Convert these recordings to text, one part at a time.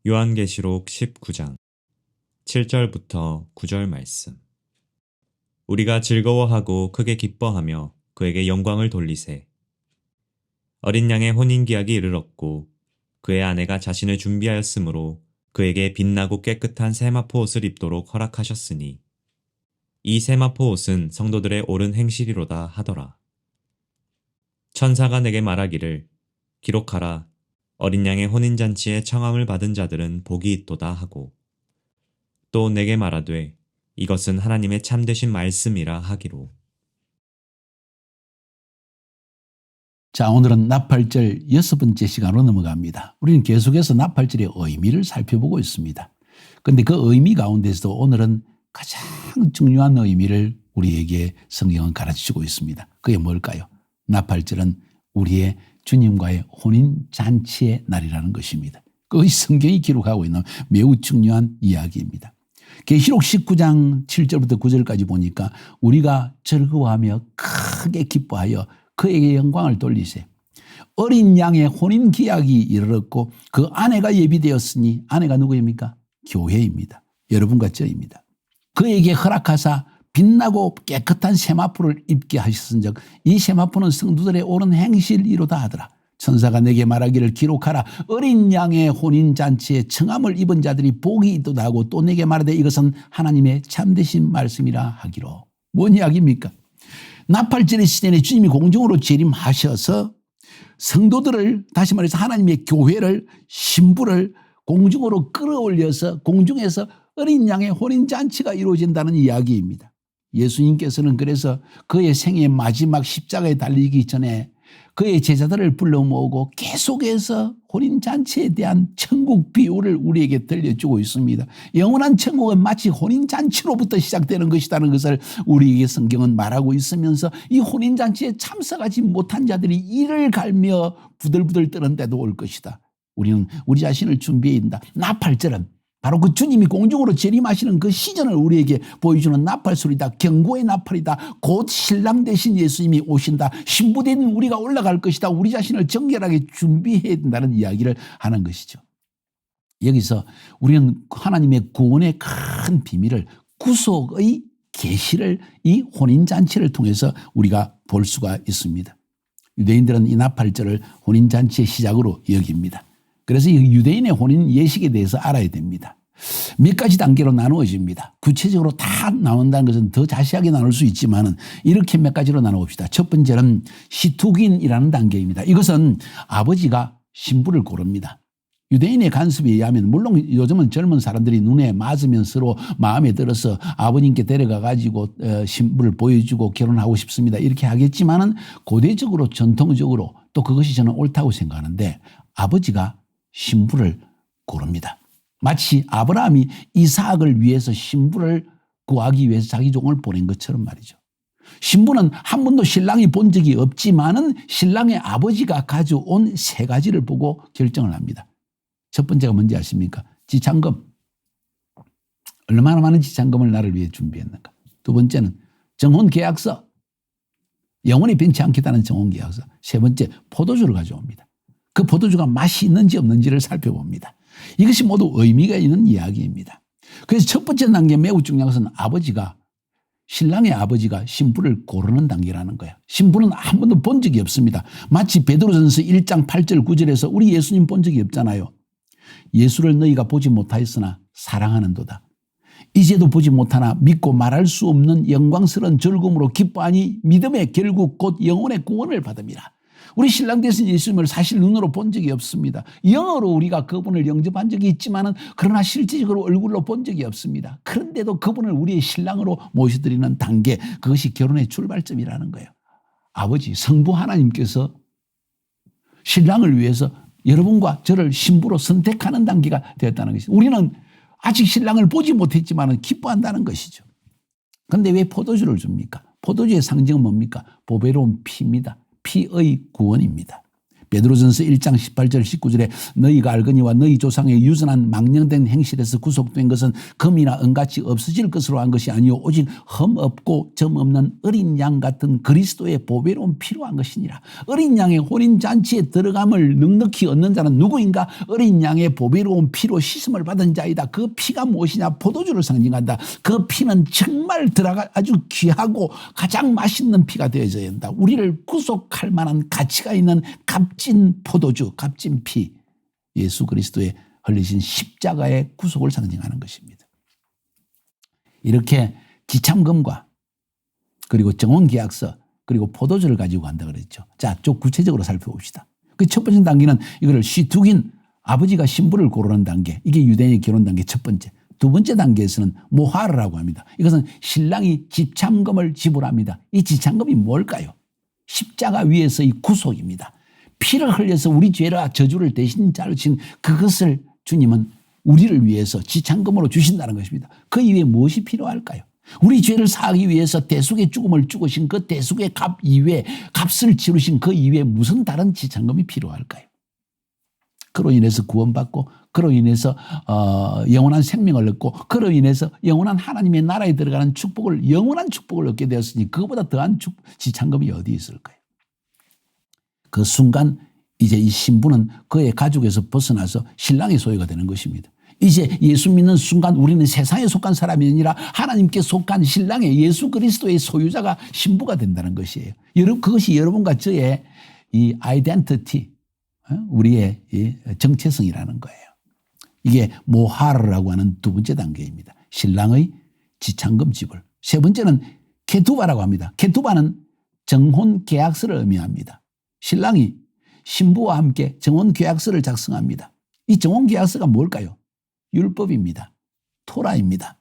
요한계시록 19장 7절부터 9절 말씀. 우리가 즐거워하고 크게 기뻐하며 그에게 영광을 돌리세. 어린 양의 혼인기약이 이르렀고 그의 아내가 자신을 준비하였으므로 그에게 빛나고 깨끗한 세마포 옷을 입도록 허락하셨으니 이 세마포 옷은 성도들의 옳은 행실이로다 하더라. 천사가 내게 말하기를 기록하라. 어린 양의 혼인잔치에 청함을 받은 자들은 복이 있도다 하고 또 내게 말하되 이것은 하나님의 참되신 말씀이라 하기로. 자, 오늘은 나팔절 6번째 시간으로 넘어갑니다. 우리는 계속해서 나팔절의 의미를 살펴보고 있습니다. 그런데 그 의미 가운데서도 오늘은 가장 중요한 의미를 우리에게 성경은 가르치고 있습니다. 그게 뭘까요? 나팔절은 우리의 주님과의 혼인잔치의 날이라는 것입니다. 그것이 성경이 기록하고 있는 매우 중요한 이야기입니다. 계시록 19장 7절부터 9절까지 보니까 우리가 즐거워하며 크게 기뻐하여 그에게 영광을 돌리세. 어린 양의 혼인 기약이 이르렀고 그 아내가 예비되었으니 아내가 누구입니까? 교회입니다. 여러분과 저입니다. 그에게 허락하사 빛나고 깨끗한 세마포를 입게 하셨은즉 이 세마포는 성도들의 옳은 행실이로다 하더라. 천사가 내게 말하기를 기록하라. 어린 양의 혼인잔치에 청함을 입은 자들이 복이 있도다 하고 또 내게 말하되 이것은 하나님의 참되신 말씀이라 하기로. 뭔 이야기입니까? 나팔절의 시대에 주님이 공중으로 재림하셔서 성도들을, 다시 말해서 하나님의 교회를, 신부를 공중으로 끌어올려서 공중에서 어린 양의 혼인잔치가 이루어진다는 이야기입니다. 예수님께서는 그래서 그의 생의 마지막 십자가에 달리기 전에 그의 제자들을 불러 모으고 계속해서 혼인잔치에 대한 천국 비유를 우리에게 들려주고 있습니다. 영원한 천국은 마치 혼인잔치로부터 시작되는 것이라는 것을 우리에게 성경은 말하고 있으면서 이 혼인잔치에 참석하지 못한 자들이 이를 갈며 부들부들 떠는 때도 올 것이다. 우리는 우리 자신을 준비해야 된다. 나팔절은 바로 그 주님이 공중으로 재림하시는 그 시전을 우리에게 보여주는 나팔소리다. 경고의 나팔이다. 곧 신랑 되신 예수님이 오신다. 신부된 우리가 올라갈 것이다. 우리 자신을 정결하게 준비해야 된다는 이야기를 하는 것이죠. 여기서 우리는 하나님의 구원의 큰 비밀을, 구속의 계시를 이 혼인잔치를 통해서 우리가 볼 수가 있습니다. 유대인들은 이 나팔절을 혼인잔치의 시작으로 여깁니다. 그래서 이 유대인의 혼인 예식에 대해서 알아야 됩니다. 몇 가지 단계로 나누어집니다. 구체적으로 다 나온다는 것은 더 자세하게 나눌 수 있지만 이렇게 몇 가지로 나눠봅시다. 첫 번째는 시투긴이라는 단계입니다. 이것은 아버지가 신부를 고릅니다. 유대인의 간섭에 의하면 물론 요즘은 젊은 사람들이 눈에 맞으면 서로 마음에 들어서 아버님께 데려가 가지고 신부를 보여주고 결혼하고 싶습니다. 이렇게 하겠지만은 고대적으로 전통적으로 또 그것이 저는 옳다고 생각하는데 아버지가 신부를 고릅니다. 마치 아브라함이 이삭을 위해서 신부를 구하기 위해서 자기 종을 보낸 것처럼 말이죠. 신부는 한 번도 신랑이 본 적이 없지만은 신랑의 아버지가 가져온 세 가지를 보고 결정을 합니다. 첫 번째가 뭔지 아십니까? 지참금. 얼마나 많은 지참금을 나를 위해 준비했는가. 두 번째는 정혼계약서. 영원히 변치 않겠다는 정혼계약서. 세 번째, 포도주를 가져옵니다. 그 포도주가 맛이 있는지 없는지를 살펴봅니다. 이것이 모두 의미가 있는 이야기입니다. 그래서 첫 번째 단계 매우 중요한 것은 신랑의 아버지가 신부를 고르는 단계라는 거예요. 신부는 한 번도 본 적이 없습니다. 마치 베드로전서 1장 8절 9절에서 우리 예수님 본 적이 없잖아요. 예수를 너희가 보지 못하였으나 사랑하는도다. 이제도 보지 못하나 믿고 말할 수 없는 영광스러운 즐거움으로 기뻐하니 믿음의 결국 곧 영혼의 구원을 받음이라. 우리 신랑 되신 예수님을 사실 눈으로 본 적이 없습니다. 영어로 우리가 그분을 영접한 적이 있지만은 그러나 실질적으로 얼굴로 본 적이 없습니다. 그런데도 그분을 우리의 신랑으로 모셔드리는 단계, 그것이 결혼의 출발점이라는 거예요. 아버지, 성부 하나님께서 신랑을 위해서 여러분과 저를 신부로 선택하는 단계가 되었다는 것이죠. 우리는 아직 신랑을 보지 못했지만은 기뻐한다는 것이죠. 그런데 왜 포도주를 줍니까? 포도주의 상징은 뭡니까? 보배로운 피입니다. 피의 구원입니다. 베드로전서 1장 18절 19절에 너희가 알거니와 너희 조상의 유전한 망령된 행실에서 구속된 것은 금이나 은같이 없어질 것으로 한 것이 아니요 오직 흠 없고 점 없는 어린 양 같은 그리스도의 보배로운 피로 한 것이니라. 어린 양의 혼인잔치에 들어감을 넉넉히 얻는 자는 누구인가? 어린 양의 보배로운 피로 씻음을 받은 자이다. 그 피가 무엇이냐? 포도주를 상징한다. 그 피는 정말 아주 귀하고 가장 맛있는 피가 되어져야 한다. 우리를 구속할 만한 가치가 있는 값진 포도주, 값진 피, 예수 그리스도의 흘리신 십자가의 구속을 상징하는 것입니다. 이렇게 지참금과 그리고 정혼계약서 그리고 포도주를 가지고 간다 그랬죠. 자, 좀 구체적으로 살펴봅시다. 그 첫 번째 단계는 이거를 시투긴, 아버지가 신부를 고르는 단계, 이게 유대인의 결혼 단계 첫 번째. 두 번째 단계에서는 모하르라고 합니다. 이것은 신랑이 지참금을 지불합니다. 이 지참금이 뭘까요? 십자가 위에서의 구속입니다. 피를 흘려서 우리 죄와 저주를 대신 자르신 그것을 주님은 우리를 위해서 지참금으로 주신다는 것입니다. 그 이외에 무엇이 필요할까요? 우리 죄를 사하기 위해서 대속의 죽음을 죽으신 그 대속의 값 이외에, 값을 치르신 그 이외에 무슨 다른 지참금이 필요할까요? 그로 인해서 구원받고 그로 인해서 영원한 생명을 얻고 그로 인해서 영원한 하나님의 나라에 들어가는 축복을, 영원한 축복을 얻게 되었으니 그거보다 더한 지참금이 어디 있을까요? 그 순간 이제 이 신부는 그의 가족에서 벗어나서 신랑의 소유가 되는 것입니다. 이제 예수 믿는 순간 우리는 세상에 속한 사람이 아니라 하나님께 속한 신랑의 예수 그리스도의 소유자가 신부가 된다는 것이에요. 여러분, 그것이 여러분과 저의 이 아이덴티티, 우리의 이 정체성이라는 거예요. 이게 모하르라고 하는 두 번째 단계입니다. 신랑의 지참금 지불. 세 번째는 케투바라고 합니다. 케투바는 정혼 계약서를 의미합니다. 신랑이 신부와 함께 정혼 계약서를 작성합니다. 이 정혼 계약서가 뭘까요? 율법입니다. 토라입니다.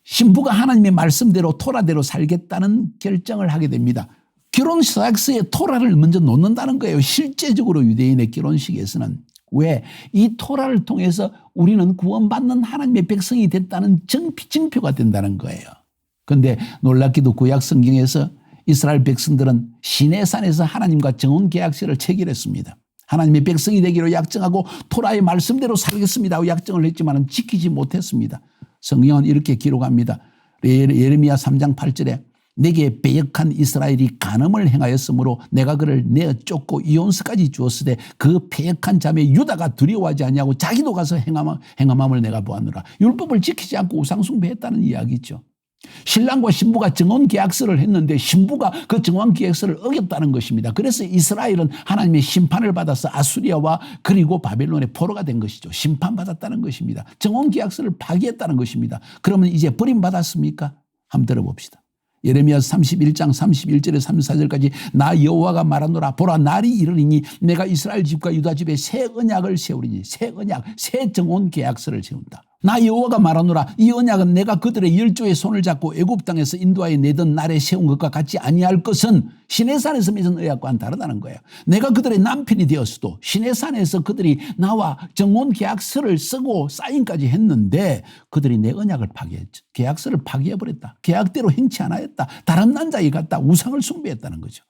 신부가 하나님의 말씀대로 토라대로 살겠다는 결정을 하게 됩니다. 결혼식에 토라를 먼저 놓는다는 거예요. 실제적으로 유대인의 결혼식에서는. 왜? 이 토라를 통해서 우리는 구원받는 하나님의 백성이 됐다는 증표가 된다는 거예요. 그런데 놀랍게도 구약 성경에서 이스라엘 백성들은 시내산에서 하나님과 정혼계약서를 체결했습니다. 하나님의 백성이 되기로 약정하고 토라의 말씀대로 살겠습니다 하고 약정을 했지만 지키지 못했습니다. 성경은 이렇게 기록합니다. 예레미야 3장 8절에 내게 배역한 이스라엘이 간음을 행하였으므로 내가 그를 내어 쫓고 이온스까지 주었으되 그 배역한 자매 유다가 두려워하지 아니하고 자기도 가서 행함을 내가 보았노라. 율법을 지키지 않고 우상숭배했다는 이야기죠. 신랑과 신부가 정혼계약서를 했는데 신부가 그 정혼계약서를 어겼다는 것입니다. 그래서 이스라엘은 하나님의 심판을 받아서 아수리아와 그리고 바벨론의 포로가 된 것이죠. 심판받았다는 것입니다. 정혼계약서를 파기했다는 것입니다. 그러면 이제 버림받았습니까? 한번 들어봅시다. 예레미야 31장 31절에 34절까지 나 여호와가 말하노라. 보라, 날이 이르리니 내가 이스라엘 집과 유다 집에 새 언약을 세우리니, 새 언약, 새 정혼계약서를 세운다. 나 여호와가 말하노라. 이 언약은 내가 그들의 열조의 손을 잡고 애굽 땅에서 인도하여 내던 날에 세운 것과 같지 아니할 것은 시내산에서 맺은 언약과는 다르다는 거예요. 내가 그들의 남편이 되었어도 시내산에서 그들이 나와 정혼계약서를 쓰고 사인까지 했는데 그들이 내 언약을 파기했죠. 계약서를 파기해버렸다. 계약대로 행치 않았다. 다른 남자에 갔다 우상을 숭배했다는 거죠.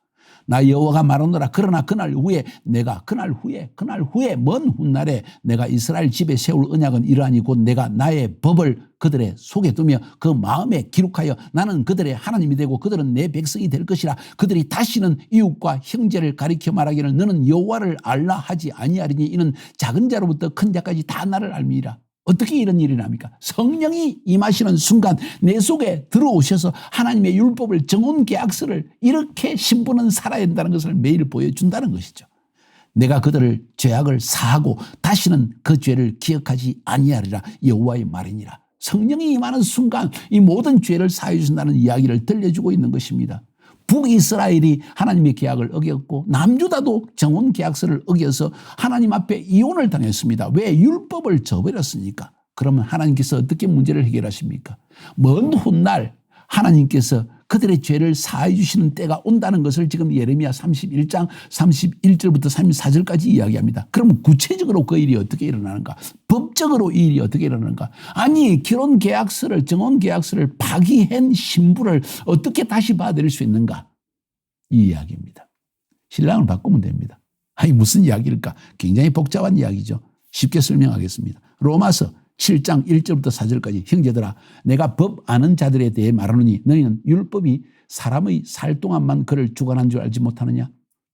나 여호와가 말하노라. 그러나 그날 후에 그날 후에 먼 훗날에 내가 이스라엘 집에 세울 언약은 이러하니 곧 내가 나의 법을 그들의 속에 두며 그 마음에 기록하여 나는 그들의 하나님이 되고 그들은 내 백성이 될 것이라. 그들이 다시는 이웃과 형제를 가리켜 말하기를 너는 여호와를 알라 하지 아니하리니 이는 작은 자로부터 큰 자까지 다 나를 알미라. 어떻게 이런 일이 납니까? 성령이 임하시는 순간 내 속에 들어오셔서 하나님의 율법을 정혼계약서를 이렇게 신부는 살아야 한다는 것을 매일 보여준다는 것이죠. 내가 그들을 죄악을 사하고 다시는 그 죄를 기억하지 아니하리라. 여호와의 말이니라. 성령이 임하는 순간 이 모든 죄를 사해 주신다는 이야기를 들려주고 있는 것입니다. 북이스라엘이 하나님의 계약을 어겼고 남유다도 정혼계약서를 어겨서 하나님 앞에 이혼을 당했습니다. 왜? 율법을 저버렸으니까. 그러면 하나님께서 어떻게 문제를 해결하십니까? 먼 훗날 하나님께서 그들의 죄를 사해 주시는 때가 온다는 것을 지금 예레미야 31장 31절부터 34절까지 이야기합니다. 그럼 구체적으로 그 일이 어떻게 일어나는가? 법적으로 이 일이 어떻게 일어나는가? 아니, 결혼계약서를, 정혼계약서를 파기한 신부를 어떻게 다시 받아들일 수 있는가? 이 이야기입니다. 신랑을 바꾸면 됩니다. 아니 무슨 이야기일까? 굉장히 복잡한 이야기죠. 쉽게 설명하겠습니다. 로마서 7장 1절부터 4절까지 형제들아 내가 법 아는 자들에 대해 말하노니 너희는 율법이 사람의 살 동안만 그를 주관한 줄 알지 못하느냐?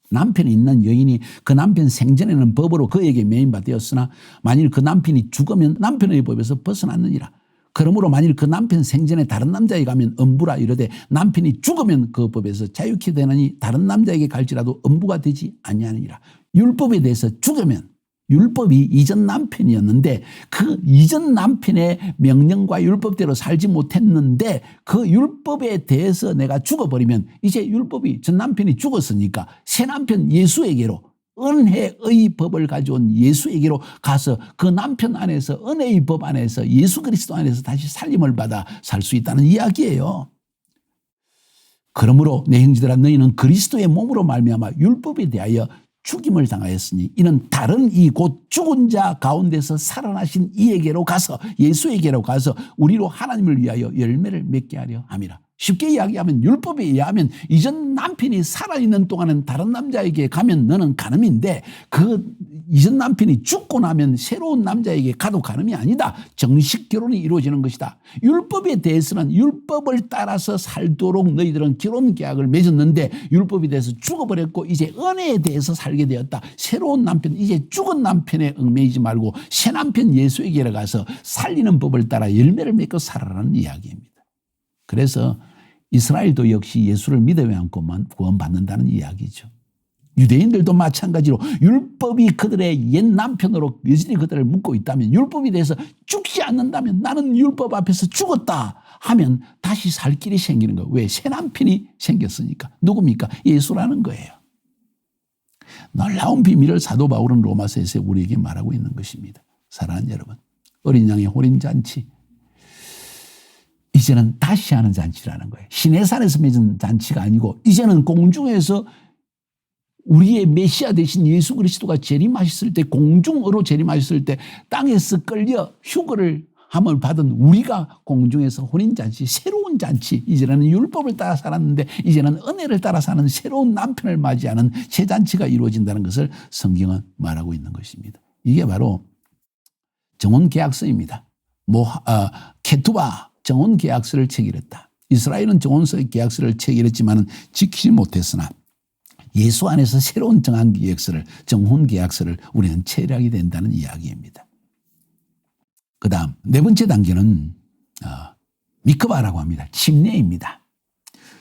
남편이 있는 여인이 그 남편 생전에는 법으로 그에게 매인바 되었으나 만일 그 남편이 죽으면 남편의 법에서 벗어났느니라. 그러므로 만일 그 남편 생전에 다른 남자에게 가면 엄부라 이르되 남편이 죽으면 그 법에서 자유케 되느니 다른 남자에게 갈지라도 엄부가 되지 아니하느니라. 율법에 대해서 죽으면 율법이 이전 남편이었는데 그 이전 남편의 명령과 율법대로 살지 못했는데 그 율법에 대해서 내가 죽어버리면 이제 율법이 전 남편이 죽었으니까 새 남편 예수에게로 은혜의 법을 가져온 예수에게로 가서 그 남편 안에서 은혜의 법 안에서 예수 그리스도 안에서 다시 살림을 받아 살 수 있다는 이야기예요. 그러므로 내 형제들아 너희는 그리스도의 몸으로 말미암아 율법에 대하여 죽임을 당하였으니 이는 다른 이 곧 죽은 자 가운데서 살아나신 이에게로 가서 예수에게로 가서 우리로 하나님을 위하여 열매를 맺게 하려 함이라. 쉽게 이야기하면 율법에 의하면 이전 남편이 살아있는 동안은 다른 남자에게 가면 너는 간음인데 그 이전 남편이 죽고 나면 새로운 남자에게 가도 간음이 아니다. 정식 결혼이 이루어지는 것이다. 율법에 대해서는 율법을 따라서 살도록 너희들은 결혼 계약을 맺었는데 율법에 대해서 죽어버렸고 이제 은혜에 대해서 살게 되었다. 새로운 남편 이제 죽은 남편에 얽매이지 말고 새 남편 예수에게 가서 살리는 법을 따라 열매를 맺고 살아라는 이야기입니다. 그래서 이스라엘도 역시 예수를 믿어야 않고만 구원받는다는 이야기죠. 유대인들도 마찬가지로 율법이 그들의 옛 남편으로 여전히 그들을 묶고 있다면 율법에 대해서 죽지 않는다면 나는 율법 앞에서 죽었다 하면 다시 살 길이 생기는 거예요. 왜? 새 남편이 생겼으니까. 누굽니까? 예수라는 거예요. 놀라운 비밀을 사도 바울은 로마서에서 우리에게 말하고 있는 것입니다. 사랑하는 여러분, 어린 양의 혼인잔치 이제는 다시 하는 잔치라는 거예요. 시내산에서 맺은 잔치가 아니고 이제는 공중에서 우리의 메시아 되신 예수 그리스도가 재림하셨을 때 공중으로 재림하셨을 때 땅에서 끌려 휴거를 함을 받은 우리가 공중에서 혼인잔치 새로운 잔치 이제는 율법을 따라 살았는데 이제는 은혜를 따라 사는 새로운 남편을 맞이하는 새 잔치가 이루어진다는 것을 성경은 말하고 있는 것입니다. 이게 바로 정혼계약서입니다. 케투바 정혼계약서를 체결했다. 이스라엘은 정혼계약서를 체결했지만 지키지 못했으나 예수 안에서 새로운 정혼계약서를 우리는 체결하게 된다는 이야기입니다. 그 다음 네 번째 단계는 미크바라고 합니다. 침례입니다.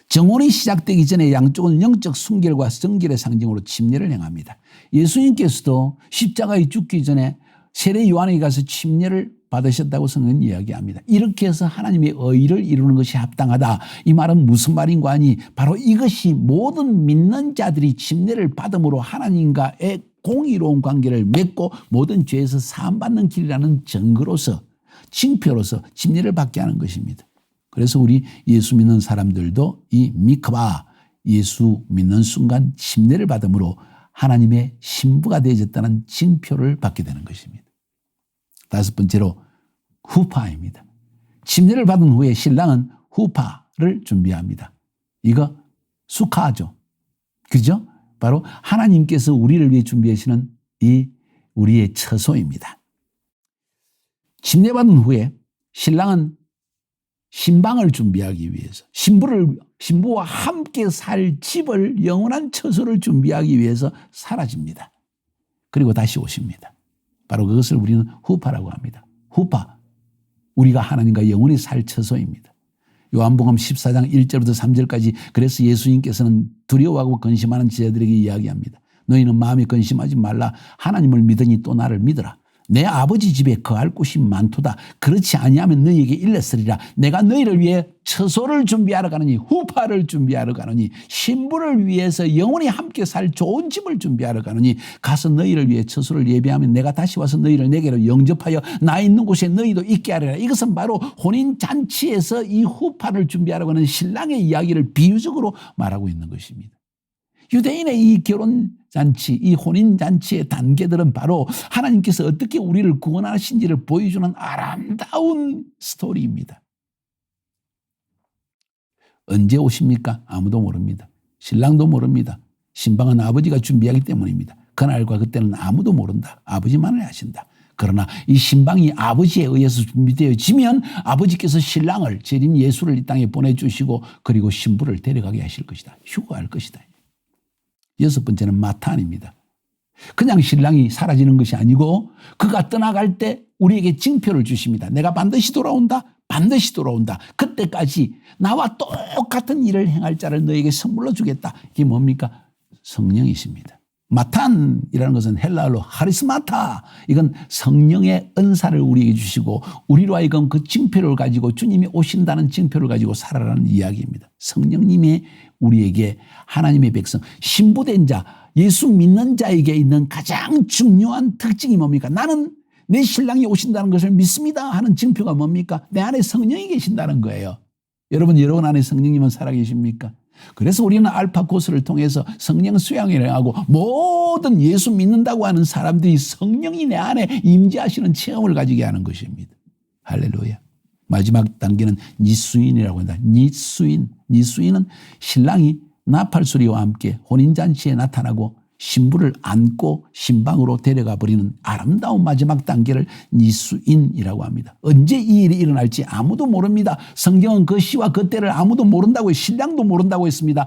정혼이 시작되기 전에 양쪽은 영적 순결과 성결의 상징으로 침례를 행합니다. 예수님께서도 십자가에 죽기 전에 세례 요한에게 가서 침례를 받으셨다고 성경은 이야기합니다. 이렇게 해서 하나님의 의를 이루는 것이 합당하다. 이 말은 무슨 말인가 하니 바로 이것이 모든 믿는 자들이 침례를 받음으로 하나님과의 공의로운 관계를 맺고 모든 죄에서 사함받는 길이라는 증거로서 징표로서 침례를 받게 하는 것입니다. 그래서 우리 예수 믿는 사람들도 이 미크바 예수 믿는 순간 침례를 받음으로 하나님의 신부가 되어졌다는 징표를 받게 되는 것입니다. 다섯 번째로 후파입니다. 침례를 받은 후에 신랑은 후파를 준비합니다. 이거 수카죠. 그죠? 바로 하나님께서 우리를 위해 준비하시는 이 우리의 처소입니다. 침례받은 후에 신랑은 신방을 준비하기 위해서 신부와 함께 살 집을 영원한 처소를 준비하기 위해서 사라집니다. 그리고 다시 오십니다. 바로 그것을 우리는 후파라고 합니다. 후파, 우리가 하나님과 영원히 살 처소입니다. 요한복음 14장 1절부터 3절까지 그래서 예수님께서는 두려워하고 근심하는 제자들에게 이야기합니다. 너희는 마음에 근심하지 말라. 하나님을 믿으니 또 나를 믿으라. 내 아버지 집에 거할 곳이 많도다. 그렇지 아니하면 너희에게 일렀으리라. 내가 너희를 위해 처소를 준비하러 가느니 후파를 준비하러 가느니 신부를 위해서 영원히 함께 살 좋은 집을 준비하러 가느니 가서 너희를 위해 처소를 예배하면 내가 다시 와서 너희를 내게로 영접하여 나 있는 곳에 너희도 있게 하리라. 이것은 바로 혼인잔치에서 이 후파를 준비하러 가는 신랑의 이야기를 비유적으로 말하고 있는 것입니다. 유대인의 이 결혼잔치, 이 혼인잔치의 단계들은 바로 하나님께서 어떻게 우리를 구원하신지를 보여주는 아름다운 스토리입니다. 언제 오십니까? 아무도 모릅니다. 신랑도 모릅니다. 신방은 아버지가 준비하기 때문입니다. 그날과 그때는 아무도 모른다. 아버지만을 아신다. 그러나 이 신방이 아버지에 의해서 준비되어지면 아버지께서 신랑을 재림 예수를 이 땅에 보내주시고 그리고 신부를 데려가게 하실 것이다. 휴거할 것이다. 여섯 번째는 마탄입니다. 그냥 신랑이 사라지는 것이 아니고 그가 떠나갈 때 우리에게 징표를 주십니다. 내가 반드시 돌아온다. 반드시 돌아온다. 그때까지 나와 똑같은 일을 행할 자를 너에게 선물로 주겠다. 이게 뭡니까? 성령이십니다. 마탄이라는 것은 헬라어로 하리스마타. 이건 성령의 은사를 우리에게 주시고 우리로 하여금 그 징표를 가지고 주님이 오신다는 징표를 가지고 살아라는 이야기입니다. 성령님이 우리에게 하나님의 백성, 신부된 자, 예수 믿는 자에게 있는 가장 중요한 특징이 뭡니까? 나는 내 신랑이 오신다는 것을 믿습니다 하는 징표가 뭡니까? 내 안에 성령이 계신다는 거예요. 여러분 안에 성령님은 살아계십니까? 그래서 우리는 알파 코스를 통해서 성령 수양을 하고 모든 예수 믿는다고 하는 사람들이 성령이 내 안에 임재하시는 체험을 가지게 하는 것입니다. 할렐루야. 마지막 단계는 니수인이라고 한다. 니수인은 신랑이 나팔소리와 함께 혼인잔치에 나타나고 신부를 안고 신방으로 데려가 버리는 아름다운 마지막 단계를 니수인이라고 합니다. 언제 이 일이 일어날지 아무도 모릅니다. 성경은 그 시와 그 때를 아무도 모른다고 신랑도 모른다고 했습니다.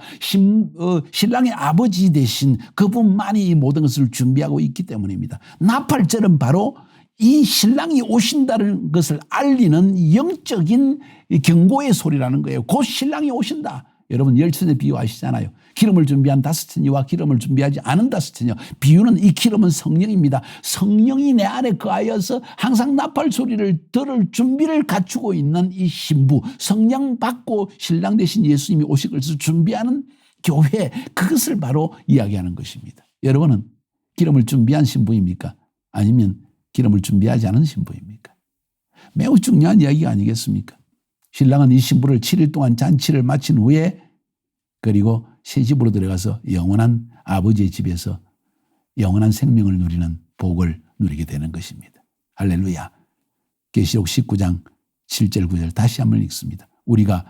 신랑의 아버지 대신 그분만이 이 모든 것을 준비하고 있기 때문입니다. 나팔절은 바로 이 신랑이 오신다는 것을 알리는 영적인 경고의 소리라는 거예요. 곧 신랑이 오신다. 여러분 열천에 비유하시잖아요. 기름을 준비한 다스티니와 기름을 준비하지 않은 다스티니. 비유는 이 기름은 성령입니다. 성령이 내 안에 거하여서 항상 나팔 소리를 들을 준비를 갖추고 있는 이 신부, 성령 받고 신랑 대신 예수님이 오실 것을 준비하는 교회, 그것을 바로 이야기하는 것입니다. 여러분은 기름을 준비한 신부입니까? 아니면 기름을 준비하지 않은 신부입니까? 매우 중요한 이야기가 아니겠습니까? 신랑은 이 신부를 7일 동안 잔치를 마친 후에 그리고 새 집으로 들어가서 영원한 아버지의 집에서 영원한 생명을 누리는 복을 누리게 되는 것입니다. 할렐루야. 계시록 19장 7절 9절 다시 한번 읽습니다. 우리가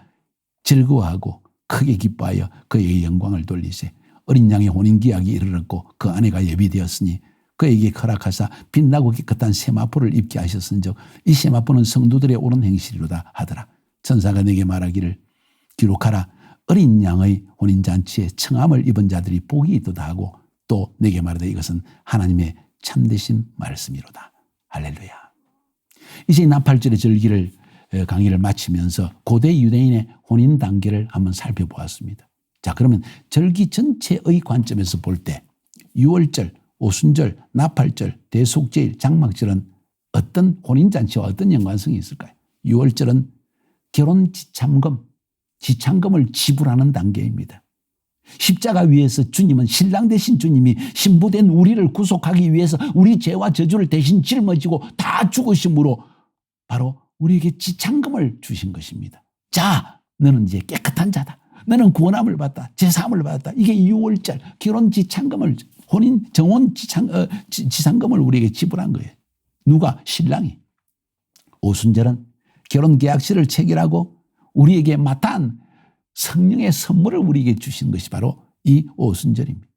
즐거워하고 크게 기뻐하여 그에게 영광을 돌리세. 어린 양의 혼인기약이 이르렀고 그 아내가 예비되었으니 그에게 허락하사 빛나고 깨끗한 세마포를 입게 하셨은즉 이 세마포는 성도들의 옳은 행실이로다 하더라. 천사가 내게 말하기를 기록하라. 어린 양의 혼인잔치에 청함을 입은 자들이 복이 있도다 하고 또 내게 말하되 이것은 하나님의 참되신 말씀이로다. 할렐루야. 이제 나팔절의 절기를 강의를 마치면서 고대 유대인의 혼인 단계를 한번 살펴보았습니다. 자, 그러면 절기 전체의 관점에서 볼 때 유월절, 오순절, 나팔절, 대속제일, 장막절은 어떤 혼인잔치와 어떤 연관성이 있을까요? 유월절은 결혼 지참금을 지불하는 단계입니다. 십자가 위에서 주님은 신랑 대신 주님이 신부된 우리를 구속하기 위해서 우리 죄와 저주를 대신 짊어지고 다 죽으심으로 바로 우리에게 지참금을 주신 것입니다. 자, 너는 이제 깨끗한 자다. 너는 구원함을 받았다. 제사함을 받았다. 이게 6월절 결혼 지참금을 혼인 정혼 지참금을 우리에게 지불한 거예요. 누가? 신랑이. 오순절은 결혼 계약서를 체결하고 우리에게 마탄 성령의 선물을 우리에게 주신 것이 바로 이 오순절입니다.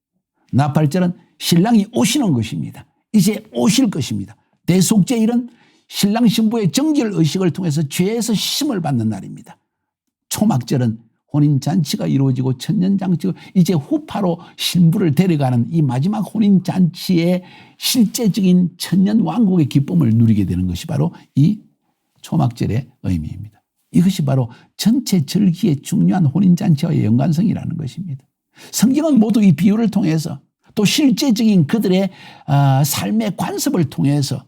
나팔절은 신랑이 오시는 것입니다. 이제 오실 것입니다. 대속제일은 신랑 신부의 정결 의식을 통해서 죄에서 씻음을 받는 날입니다. 초막절은 혼인잔치가 이루어지고 천년잔치가 이제 후파로 신부를 데려가는 이 마지막 혼인잔치의 실제적인 천년왕국의 기쁨을 누리게 되는 것이 바로 이 초막절의 의미입니다. 이것이 바로 전체 절기의 중요한 혼인잔치와의 연관성이라는 것입니다. 성경은 모두 이 비유를 통해서 또 실제적인 그들의 삶의 관습을 통해서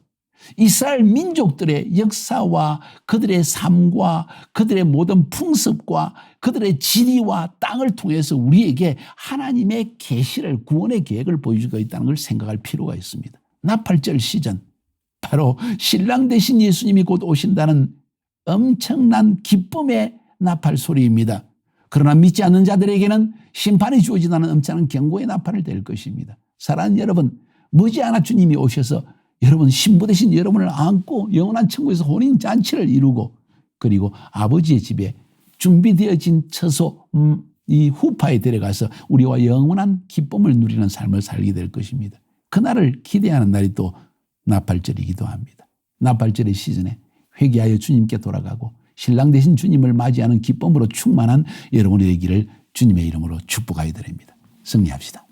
이스라엘 민족들의 역사와 그들의 삶과 그들의 모든 풍습과 그들의 지리와 땅을 통해서 우리에게 하나님의 계시를 구원의 계획을 보여주고 있다는 걸 생각할 필요가 있습니다. 나팔절 시즌 바로 신랑 대신 예수님이 곧 오신다는 엄청난 기쁨의 나팔 소리입니다. 그러나 믿지 않는 자들에게는 심판이 주어지다는 엄청난 경고의 나팔을 될 것입니다. 사랑하는 여러분, 머지않아 주님이 오셔서 여러분 신부 대신 여러분을 안고 영원한 천국에서 혼인잔치를 이루고 그리고 아버지의 집에 준비되어진 처소 이 후파에 데려가서 우리와 영원한 기쁨을 누리는 삶을 살게 될 것입니다. 그날을 기대하는 날이 또 나팔절이기도 합니다. 나팔절의 시즌에 회개하여 주님께 돌아가고 신랑 되신 주님을 맞이하는 기쁨으로 충만한 여러분이 되기를 주님의 이름으로 축복하여 드립니다. 승리합시다.